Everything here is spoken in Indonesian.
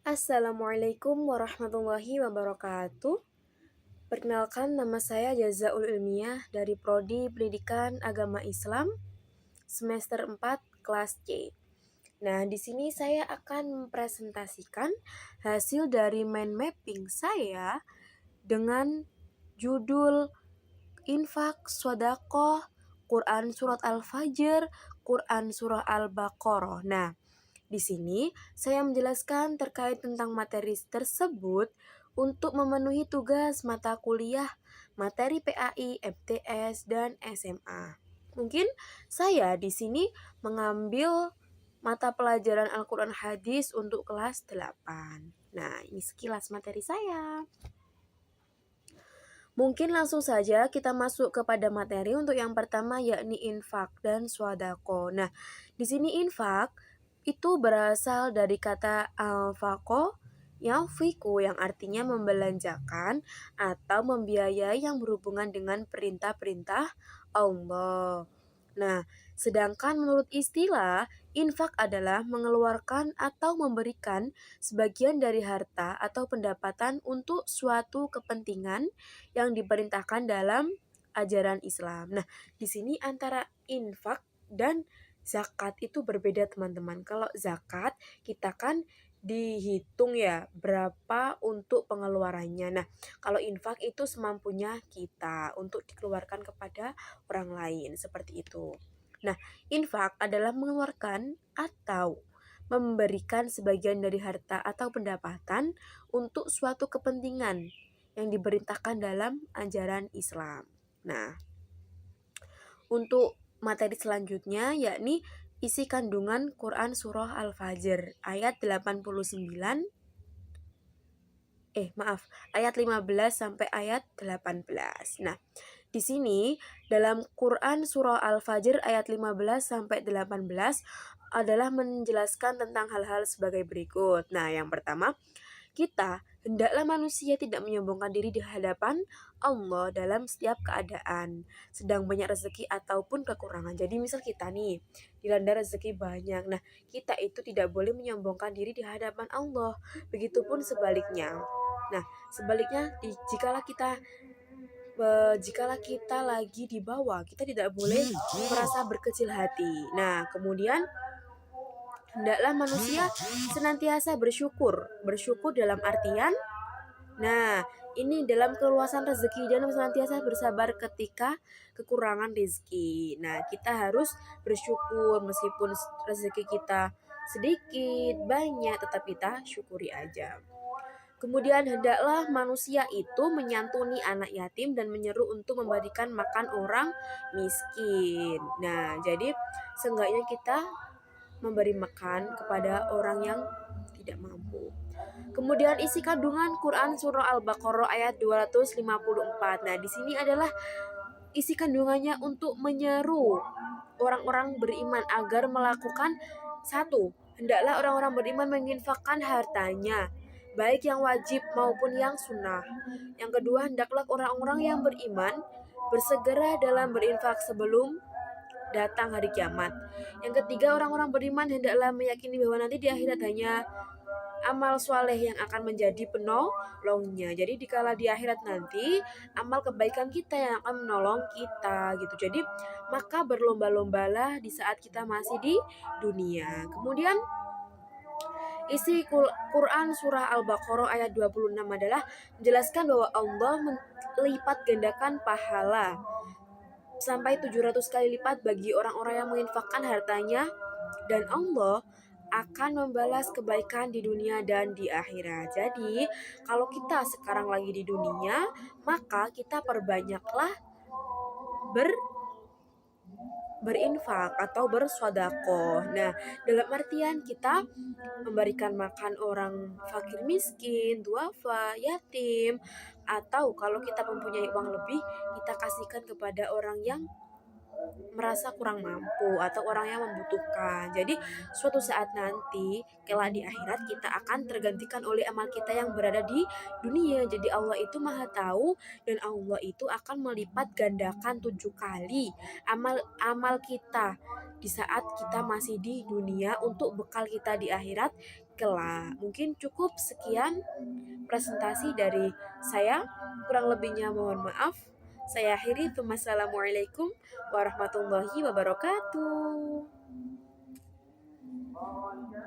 Assalamualaikum warahmatullahi wabarakatuh. Perkenalkan, nama saya Jazaul Ilmiah dari Prodi Pendidikan Agama Islam semester 4 kelas C. Nah, di sini saya akan mempresentasikan hasil dari mind mapping saya dengan judul Infak, Sodaqoh, Quran Surat Al-Fajr, Quran Surah Al-Baqarah. Nah, di sini saya menjelaskan terkait tentang materi tersebut untuk memenuhi tugas mata kuliah materi PAI, MTS, dan SMA. Mungkin saya di sini mengambil mata pelajaran Al-Quran Hadis untuk kelas 8. Nah, ini sekilas materi saya. Mungkin langsung saja kita masuk kepada materi untuk yang pertama, yakni infak dan swadako. Nah, di sini infak itu berasal dari kata al-faqo yang fiku, yang artinya membelanjakan atau membiayai yang berhubungan dengan perintah-perintah Allah. Nah, sedangkan menurut istilah, infak adalah mengeluarkan atau memberikan sebagian dari harta atau pendapatan untuk suatu kepentingan yang diperintahkan dalam ajaran Islam. Nah, di sini antara infak dan zakat itu berbeda, teman-teman. Kalau zakat kita kan dihitung ya berapa untuk pengeluarannya. Nah, kalau infak itu semampunya kita untuk dikeluarkan kepada orang lain, seperti itu. Nah, infak adalah mengeluarkan atau memberikan sebagian dari harta atau pendapatan untuk suatu kepentingan yang diperintahkan dalam ajaran Islam. Nah, untuk materi selanjutnya yakni isi kandungan Quran Surah Al-Fajr ayat 89 ayat 15 sampai ayat 18. Nah, di sini dalam Quran Surah Al-Fajr ayat 15 sampai 18 adalah menjelaskan tentang hal-hal sebagai berikut. Nah, yang pertama, kita hendaklah manusia tidak menyombongkan diri di hadapan Allah dalam setiap keadaan, sedang banyak rezeki ataupun kekurangan. Jadi misal kita nih dilanda rezeki banyak, nah kita itu tidak boleh menyombongkan diri di hadapan Allah. Begitupun sebaliknya. Nah, sebaliknya jikalau kita lagi di bawah, kita tidak boleh merasa berkecil hati. Nah, kemudian hendaklah manusia senantiasa bersyukur. Bersyukur dalam artian, nah, ini dalam keluasan rezeki dan senantiasa bersabar ketika kekurangan rezeki. Nah, kita harus bersyukur meskipun rezeki kita sedikit, banyak, tetap kita syukuri aja. Kemudian hendaklah manusia itu menyantuni anak yatim dan menyeru untuk memberikan makan orang miskin. Nah, jadi seenggaknya kita memberi makan kepada orang yang tidak mampu. Kemudian isi kandungan Quran Surah Al-Baqarah ayat 254. Nah, di sini adalah isi kandungannya untuk menyeru orang-orang beriman agar melakukan satu, hendaklah orang-orang beriman menginfakkan hartanya, baik yang wajib maupun yang sunnah. Yang kedua, hendaklah orang-orang yang beriman bersegera dalam berinfak sebelum datang hari kiamat. Yang ketiga, orang-orang beriman hendaklah meyakini bahwa nanti di akhirat hanya amal soleh yang akan menjadi penolongnya. Jadi dikala di akhirat nanti amal kebaikan kita yang akan menolong kita gitu. Jadi maka berlomba-lombalah di saat kita masih di dunia. Kemudian isi Quran Surah Al-Baqarah ayat 26 adalah menjelaskan bahwa Allah melipat gandakan pahala sampai 700 kali lipat bagi orang-orang yang menginfakkan hartanya, dan Allah akan membalas kebaikan di dunia dan di akhirat. Jadi, kalau kita sekarang lagi di dunia, maka kita perbanyaklah berinfak atau bersodako. Nah, dalam artian kita memberikan makan orang fakir miskin, duafa, yatim, atau kalau kita mempunyai uang lebih, kita kasihkan kepada orang yang merasa kurang mampu atau orang yang membutuhkan. Jadi suatu saat nanti kelak di akhirat kita akan tergantikan oleh amal kita yang berada di dunia. Jadi Allah itu maha tahu dan Allah itu akan melipat gandakan 7 kali amal kita di saat kita masih di dunia untuk bekal kita di akhirat kelak. Mungkin cukup sekian presentasi dari saya. Kurang lebihnya mohon maaf. Saya akhiri. Wassalamualaikum warahmatullahi wabarakatuh.